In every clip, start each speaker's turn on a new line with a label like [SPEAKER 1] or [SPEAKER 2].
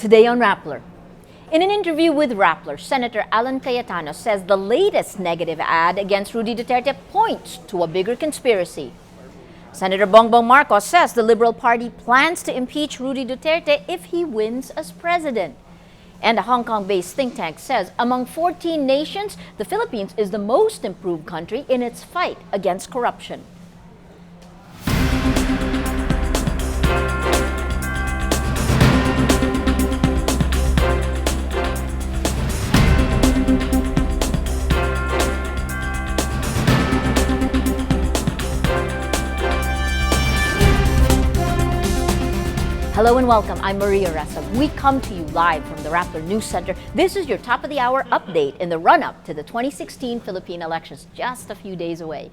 [SPEAKER 1] Today on Rappler. In an interview with Rappler, Senator Alan Cayetano says the latest negative ad against Rudy Duterte points to a bigger conspiracy. Senator Bongbong Marcos says the Liberal Party plans to impeach Rudy Duterte if he wins as president. And a Hong Kong-based think tank says among 14 nations, the Philippines is the most improved country in its fight against corruption. Hello and welcome. I'm Maria Ressa. We come to you live from the Rappler News Center. This is your top of the hour update in the run-up to the 2016 Philippine elections, just a few days away.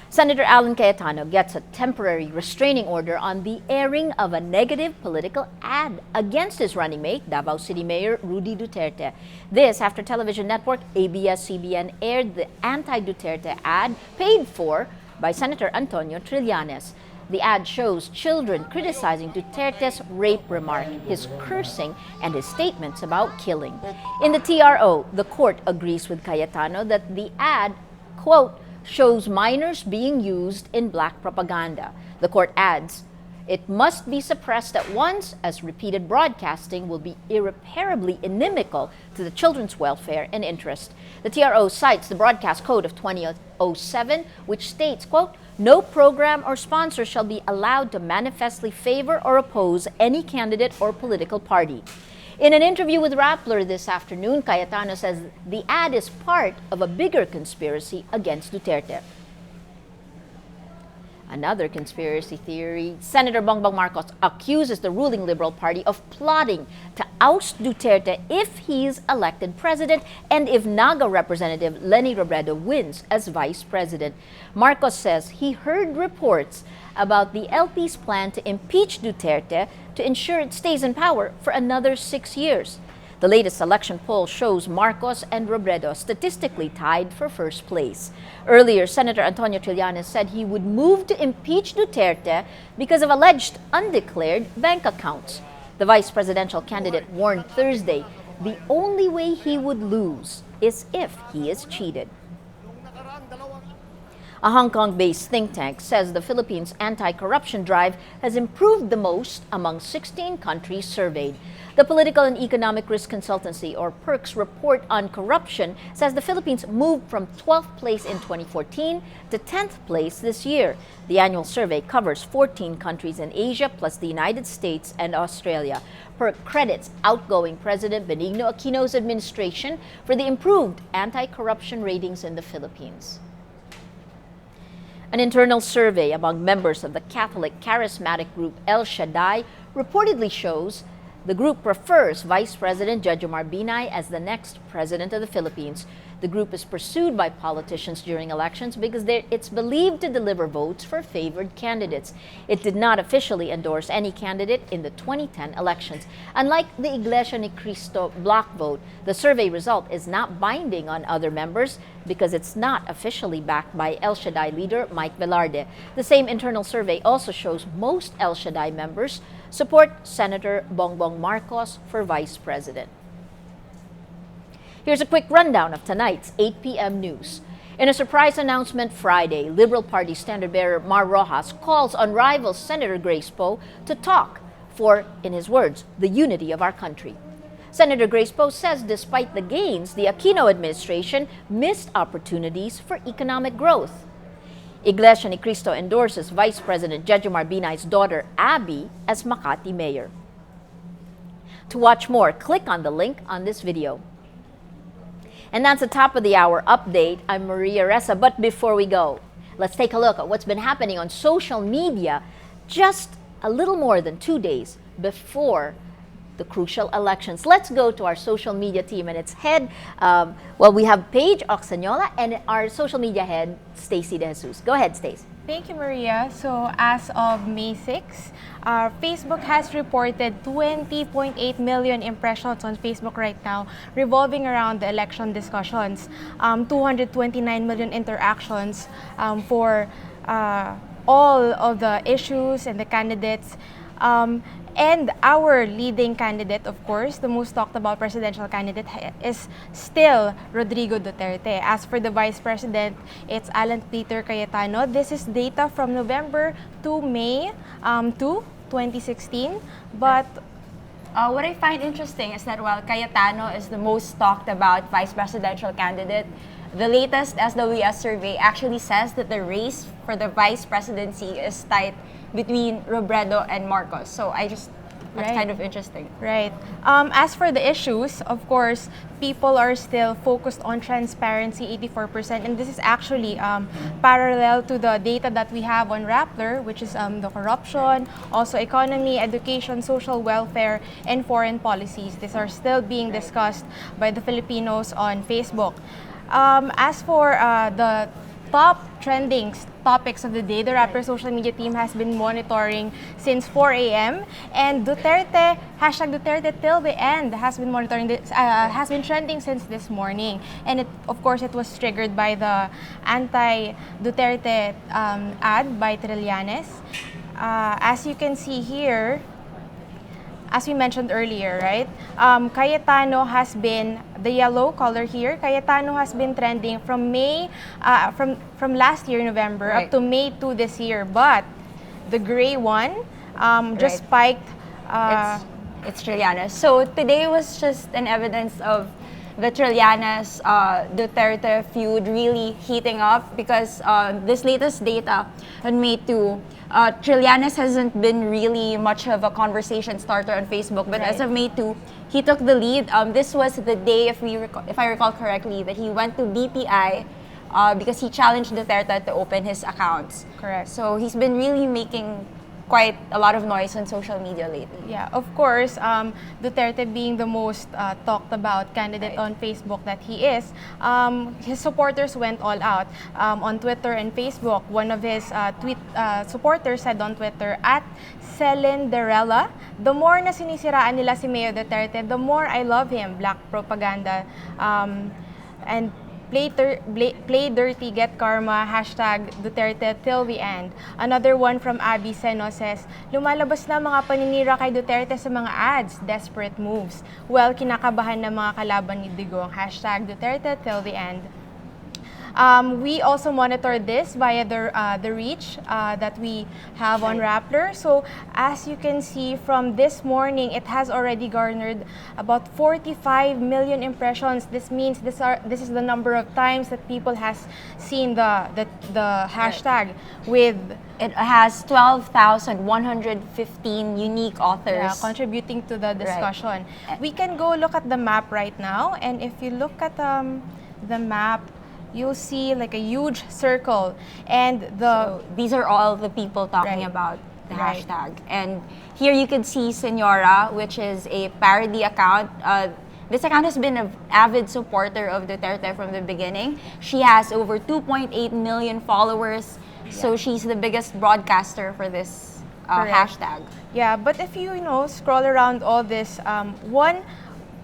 [SPEAKER 1] Senator Alan Cayetano gets a temporary restraining order on the airing of a negative political ad against his running mate, Davao City Mayor Rudy Duterte. This after television network ABS-CBN aired the anti-Duterte ad paid for by Senator Antonio Trillanes. The ad shows children criticizing Duterte's rape remark, his cursing, and his statements about killing. In the TRO, the court agrees with Cayetano that the ad, quote, shows minors being used in black propaganda. The court adds, it must be suppressed at once as repeated broadcasting will be irreparably inimical to the children's welfare and interest. The TRO cites the Broadcast Code of 2007, which states, quote, no program or sponsor shall be allowed to manifestly favor or oppose any candidate or political party. In an interview with Rappler this afternoon, Cayetano says the ad is part of a bigger conspiracy against Duterte. Another conspiracy theory, Senator Bongbong Marcos accuses the ruling Liberal Party of plotting to oust Duterte if he's elected president and if Naga Representative Leni Robredo wins as vice president. Marcos says he heard reports about the LP's plan to impeach Duterte to ensure it stays in power for another 6 years. The latest election poll shows Marcos and Robredo statistically tied for first place. Earlier, Senator Antonio Trillanes said he would move to impeach Duterte because of alleged undeclared bank accounts. The vice presidential candidate warned Thursday the only way he would lose is if he is cheated. A Hong Kong-based think tank says the Philippines' anti-corruption drive has improved the most among 16 countries surveyed. The Political and Economic Risk Consultancy, or PERC's, report on corruption says the Philippines moved from 12th place in 2014 to 10th place this year. The annual survey covers 14 countries in Asia, plus the United States and Australia. PERC credits outgoing President Benigno Aquino's administration for the improved anti-corruption ratings in the Philippines. An internal survey among members of the Catholic charismatic group El Shaddai reportedly shows the group prefers Vice President Jejomar Binay as the next president of the Philippines. The group is pursued by politicians during elections because it's believed to deliver votes for favored candidates. It did not officially endorse any candidate in the 2010 elections. Unlike the Iglesia ni Cristo block vote, the survey result is not binding on other members because it's not officially backed by El Shaddai leader Mike Velarde. The same internal survey also shows most El Shaddai members support Senator Bongbong Marcos for vice president. Here's a quick rundown of tonight's 8 p.m. news. In a surprise announcement Friday, Liberal Party standard-bearer Mar Rojas calls on rival Senator Grace Poe to talk for, in his words, the unity of our country. Senator Grace Poe says despite the gains, the Aquino administration missed opportunities for economic growth. Iglesia ni Cristo endorses Vice President Jejomar Binay's daughter, Abby, as Makati mayor. To watch more, click on the link on this video. And that's the top of the hour update. I'm Maria Ressa. But before we go, let's take a look at what's been happening on social media just a little more than 2 days before the crucial elections. Let's go to our social media team and its head. We have Paige Oxanyola and our social media head, Stacy De Jesus. Go ahead, Stace.
[SPEAKER 2] Thank you, Maria. So as of May 6, Facebook has reported 20.8 million impressions on Facebook right now, revolving around the election discussions, 229 million interactions for all of the issues and the candidates. And our leading candidate, of course, the most talked about presidential candidate is still Rodrigo Duterte. As for the vice president, it's Alan Peter Cayetano. This is data from November to May 2016. But
[SPEAKER 3] what I find interesting is that while Cayetano is the most talked about vice presidential candidate, the latest SWS survey actually says that the race for the vice presidency is tight between Robredo and Marcos. So that's kind of interesting.
[SPEAKER 2] Right. As for the issues, of course, people are still focused on transparency, 84%, and this is actually parallel to the data that we have on Rappler, which is the corruption, also economy, education, social welfare, and foreign policies. These are still being discussed by the Filipinos on Facebook. As for the top trending topics of the day, the Rappler social media team has been monitoring since 4 a.m. and Duterte, hashtag Duterte till the end has been monitoring this, has been trending since this morning. And of course, it was triggered by the anti-Duterte ad by Trillanes. As you can see here, as we mentioned earlier, right? Cayetano has been, the yellow color here, Cayetano has been trending from May, from last year, November, up to May 2 this year. But the gray one just spiked.
[SPEAKER 3] It's Trillanes. So today was just an evidence of the Trillanes Duterte feud really heating up because this latest data on May 2, Trillanes hasn't been really much of a conversation starter on Facebook, but as of May 2, he took the lead. This was the day, if I recall correctly, that he went to BPI because he challenged Duterte to open his accounts.
[SPEAKER 2] Correct.
[SPEAKER 3] So he's been really making quite a lot of noise on social media lately.
[SPEAKER 2] Yeah, of course, Duterte being the most talked about candidate on Facebook that he is, his supporters went all out on Twitter and Facebook. One of his supporters said on Twitter, at Celinderella, the more na sinisiraan nila si Mayor Duterte, the more I love him. Black propaganda. And play dirty, get karma, hashtag Duterte till the end. Another one from Abby Seno says, lumalabas na mga paninira kay Duterte sa mga ads, desperate moves. Well, kinakabahan na mga kalaban ni Digong, hashtag Duterte till the end. We also monitor this via the reach that we have on Rappler. So as you can see from this morning, it has already garnered about 45 million impressions. This means this is the number of times that people has seen the hashtag with.
[SPEAKER 3] It has 12,115 unique authors
[SPEAKER 2] contributing to the discussion. We can go look at the map right now, and if you look at the map, you'll see like a huge circle, and
[SPEAKER 3] so these are all the people talking about the hashtag. And here you can see Senora, which is a parody account. This account has been an avid supporter of Duterte from the beginning. She has over 2.8 million followers, so she's the biggest broadcaster for this hashtag.
[SPEAKER 2] Yeah, but if you scroll around all this,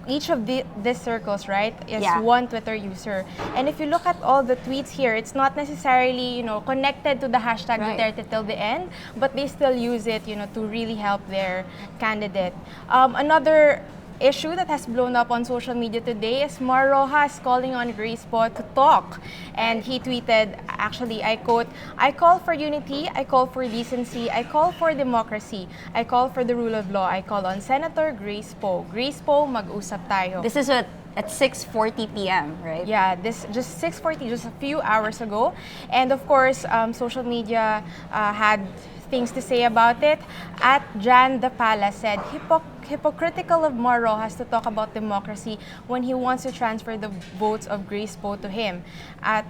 [SPEAKER 2] each of these circles, right, is one Twitter user. And if you look at all the tweets here, it's not necessarily, connected to the hashtag Duterte till the end, but they still use it, to really help their candidate. Another issue that has blown up on social media today is Mar Rojas calling on Grace Poe to talk. And he tweeted, actually, I quote, I call for unity, I call for decency, I call for democracy, I call for the rule of law, I call on Senator Grace Poe. Grace Poe, mag-usap tayo.
[SPEAKER 3] This is at 6:40 p.m., right?
[SPEAKER 2] Yeah, this just 6:40, just a few hours ago. And of course, social media had things to say about it. At Jan the Palace said, hypocritical of Mar Rojas to talk about democracy when he wants to transfer the votes of Grace Poe to him. At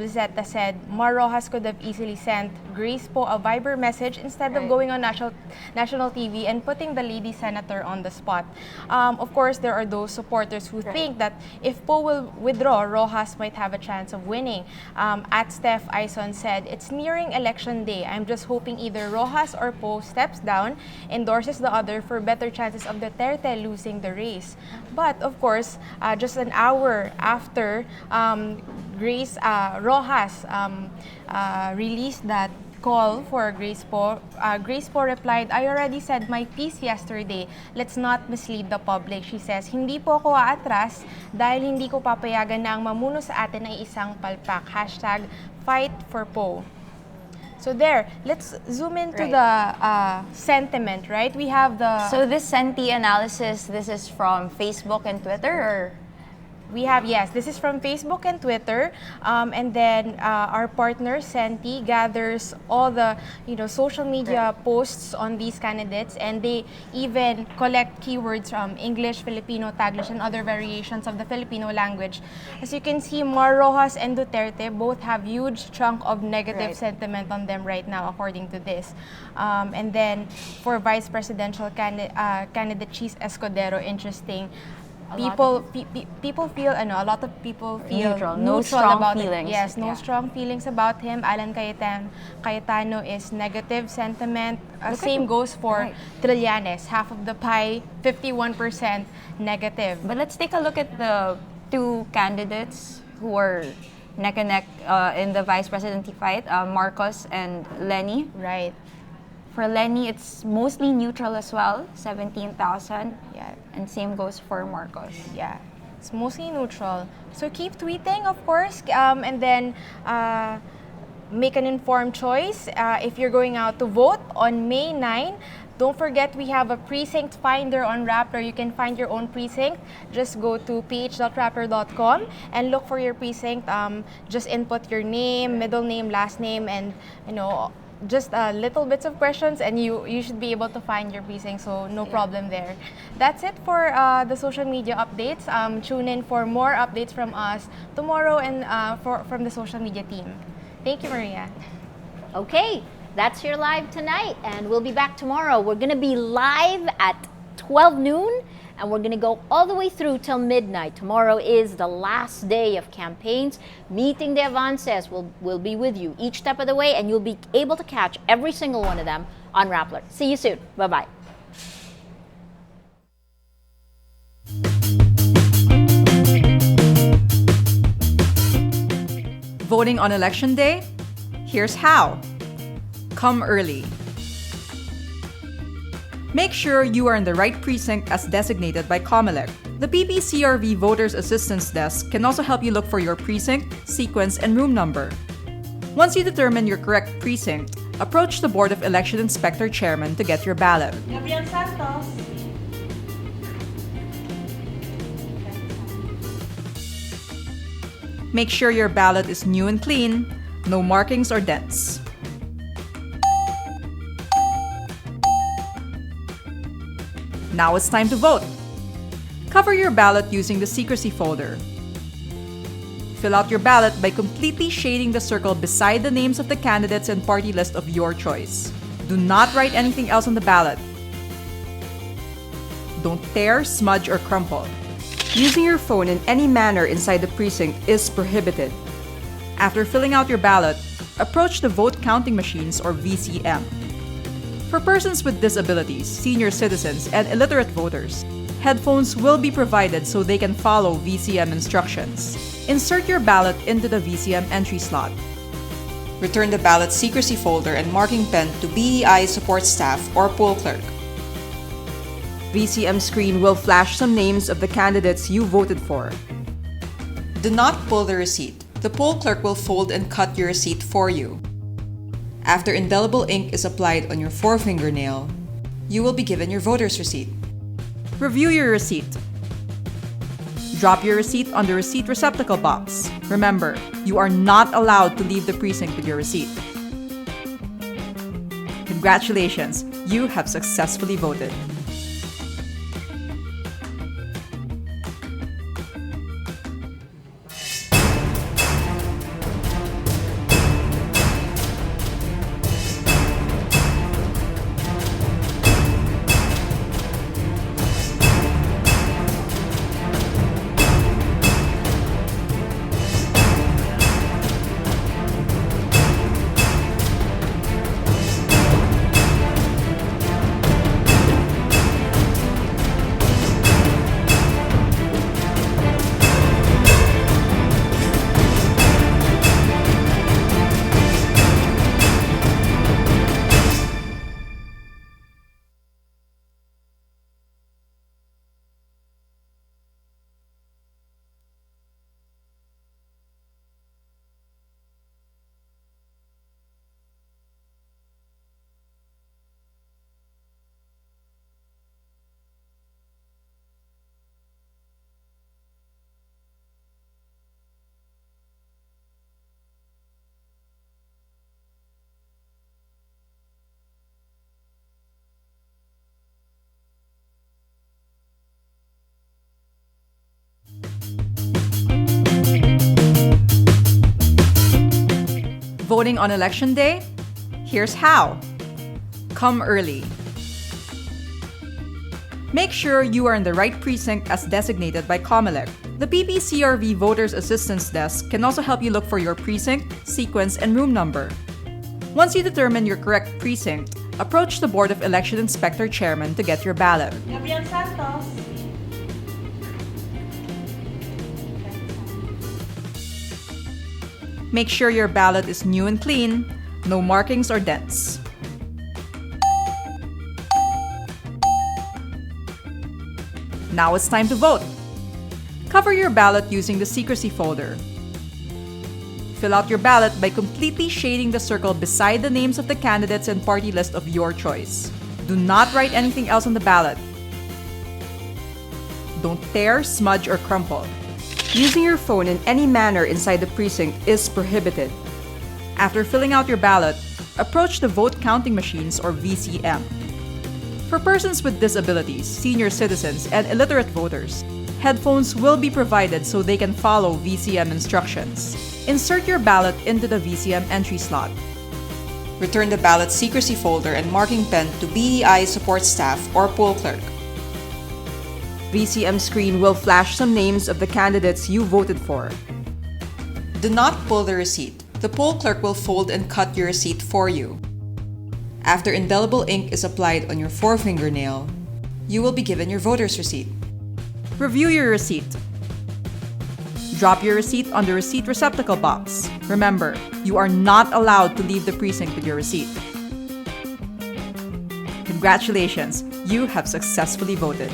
[SPEAKER 2] Zeta said, Mar Rojas could have easily sent Grace Poe a Viber message instead of going on national TV and putting the lady senator on the spot. Of course, there are those supporters who think that if Poe will withdraw, Rojas might have a chance of winning. At Steph Ison said, it's nearing election day. I'm just hoping either Rojas or Poe steps down, endorses the other for better chances of Duterte losing the race. But of course, just an hour after Rojas released that call for Grace Po. Grace Po replied, "I already said my piece yesterday. Let's not mislead the public." She says, "Hindi po ako aatras dahil hindi ko papayagan na ang mamuno sa atin ay isang palpak. Hashtag fight for Po." So there, let's zoom into
[SPEAKER 3] Right.
[SPEAKER 2] the sentiment, right? We have the...
[SPEAKER 3] So this Senti analysis, this is from Facebook and Twitter, or?
[SPEAKER 2] We have, yes, this is from Facebook and Twitter, and then our partner Senti gathers all the social media posts on these candidates, and they even collect keywords from English, Filipino, Taglish, and other variations of the Filipino language. As you can see, Mar Rojas and Duterte both have huge chunk of negative sentiment on them right now, according to this. And then for vice presidential candidate Cheese Escudero, interesting. People feel a lot of people feel
[SPEAKER 3] Neutral. No strong
[SPEAKER 2] about
[SPEAKER 3] feelings.
[SPEAKER 2] it. Yes, no
[SPEAKER 3] Yeah.
[SPEAKER 2] strong feelings about him. Alan Cayetano is negative sentiment. Same goes for Trillanes, half of the pie, 51% negative.
[SPEAKER 3] But let's take a look at the two candidates who are neck and neck in the vice presidency fight, Marcos and Lenny.
[SPEAKER 2] Right.
[SPEAKER 3] For Lenny, it's mostly neutral as well, 17,000.
[SPEAKER 2] Yeah.
[SPEAKER 3] And same goes for Marcos.
[SPEAKER 2] Yeah, it's mostly neutral. So keep tweeting, of course, and then make an informed choice. If you're going out to vote on May 9, don't forget we have a precinct finder on Rappler. You can find your own precinct. Just go to ph.rappler.com and look for your precinct. Just input your name, middle name, last name, and just little bits of questions, and you should be able to find your precinct, so no problem there. That's it for the social media updates. Tune in for more updates from us tomorrow and from the social media team. Thank you, Maria.
[SPEAKER 1] Okay, that's your live tonight, and we'll be back tomorrow. We're going to be live at 12 noon, and we're going to go all the way through till midnight. Tomorrow is the last day of campaigns. Meeting de Avances will be with you each step of the way, and you'll be able to catch every single one of them on Rappler. See you soon. Bye-bye.
[SPEAKER 4] Voting on election day? Here's how. Come early. Make sure you are in the right precinct as designated by COMELEC. The PPCRV Voters Assistance Desk can also help you look for your precinct, sequence, and room number. Once you determine your correct precinct, approach the Board of Election Inspector Chairman to get your ballot.
[SPEAKER 5] Gabriel Santos.
[SPEAKER 4] Make sure your ballot is new and clean, no markings or dents. Now it's time to vote. Cover your ballot using the secrecy folder. Fill out your ballot by completely shading the circle beside the names of the candidates and party list of your choice. Do not write anything else on the ballot. Don't tear, smudge, or crumple. Using your phone in any manner inside the precinct is prohibited. After filling out your ballot, approach the vote counting machines or VCM. For persons with disabilities, senior citizens, and illiterate voters, headphones will be provided so they can follow VCM instructions. Insert your ballot into the VCM entry slot. Return the ballot secrecy folder and marking pen to BEI support staff or poll clerk. VCM screen will flash some names of the candidates you voted for. Do not pull the receipt. The poll clerk will fold and cut your receipt for you. After indelible ink is applied on your forefinger nail, you will be given your voter's receipt. Review your receipt. Drop your receipt on the receipt receptacle box. Remember, you are not allowed to leave the precinct with your receipt. Congratulations, you have successfully voted. Voting on election day? Here's how. Come early. Make sure you are in the right precinct as designated by COMELEC. The PPCRV Voters Assistance Desk can also help you look for your precinct, sequence, and room number. Once you determine your correct precinct, approach the Board of Election Inspector Chairman to get your ballot.
[SPEAKER 5] Gabriel Santos.
[SPEAKER 4] Make sure your ballot is new and clean, no markings or dents. Now it's time to vote. Cover your ballot using the secrecy folder. Fill out your ballot by completely shading the circle beside the names of the candidates and party list of your choice. Do not write anything else on the ballot. Don't tear, smudge, or crumple. Using your phone in any manner inside the precinct is prohibited. After filling out your ballot, approach the vote counting machines or VCM. For persons with disabilities, senior citizens, and illiterate voters, headphones will be provided so they can follow VCM instructions. Insert your ballot into the VCM entry slot. Return the ballot secrecy folder and marking pen to BEI support staff or poll clerk. VCM screen will flash some names of the candidates you voted for. Do not pull the receipt. The poll clerk will fold and cut your receipt for you. After indelible ink is applied on your forefinger nail, you will be given your voter's receipt. Review your receipt. Drop your receipt on the receipt receptacle box. Remember, you are not allowed to leave the precinct with your receipt. Congratulations, you have successfully voted.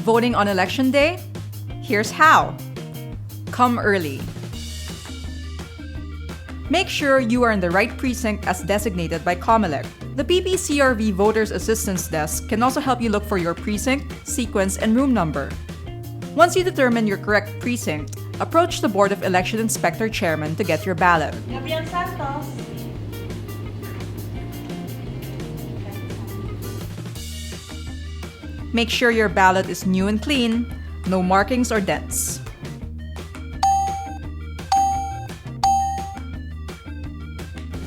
[SPEAKER 4] Voting on election day? Here's how. Come early. Make sure you are in the right precinct as designated by COMELEC. The PPCRV Voters Assistance Desk can also help you look for your precinct, sequence, and room number. Once you determine your correct precinct, approach the Board of Election Inspector Chairman to get your ballot.
[SPEAKER 5] Gabriel Santos.
[SPEAKER 4] Make sure your ballot is new and clean, no markings or dents.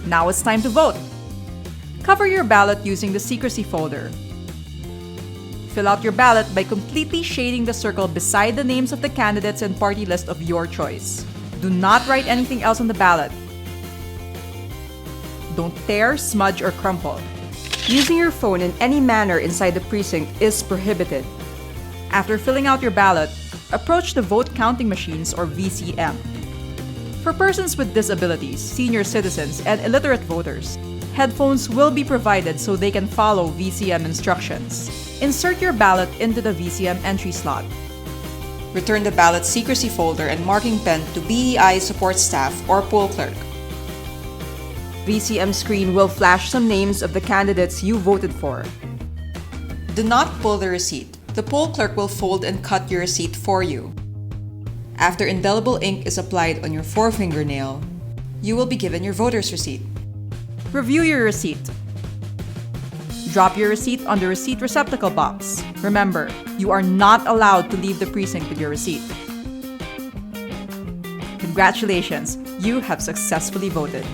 [SPEAKER 4] Now it's time to vote. Cover your ballot using the secrecy folder. Fill out your ballot by completely shading the circle beside the names of the candidates and party list of your choice. Do not write anything else on the ballot. Don't tear, smudge, or crumple. Using your phone in any manner inside the precinct is prohibited. After filling out your ballot, approach the vote counting machines or VCM. For persons with disabilities, senior citizens, and illiterate voters, headphones will be provided so they can follow VCM instructions. Insert your ballot into the VCM entry slot. Return the ballot secrecy folder and marking pen to BEI support staff or poll clerk. VCM screen will flash some names of the candidates you voted for. Do not pull the receipt. The poll clerk will fold and cut your receipt for you. After indelible ink is applied on your forefinger nail, you will be given your voter's receipt. Review your receipt. Drop your receipt on the receipt receptacle box. Remember, you are not allowed to leave the precinct with your receipt. Congratulations, you have successfully voted.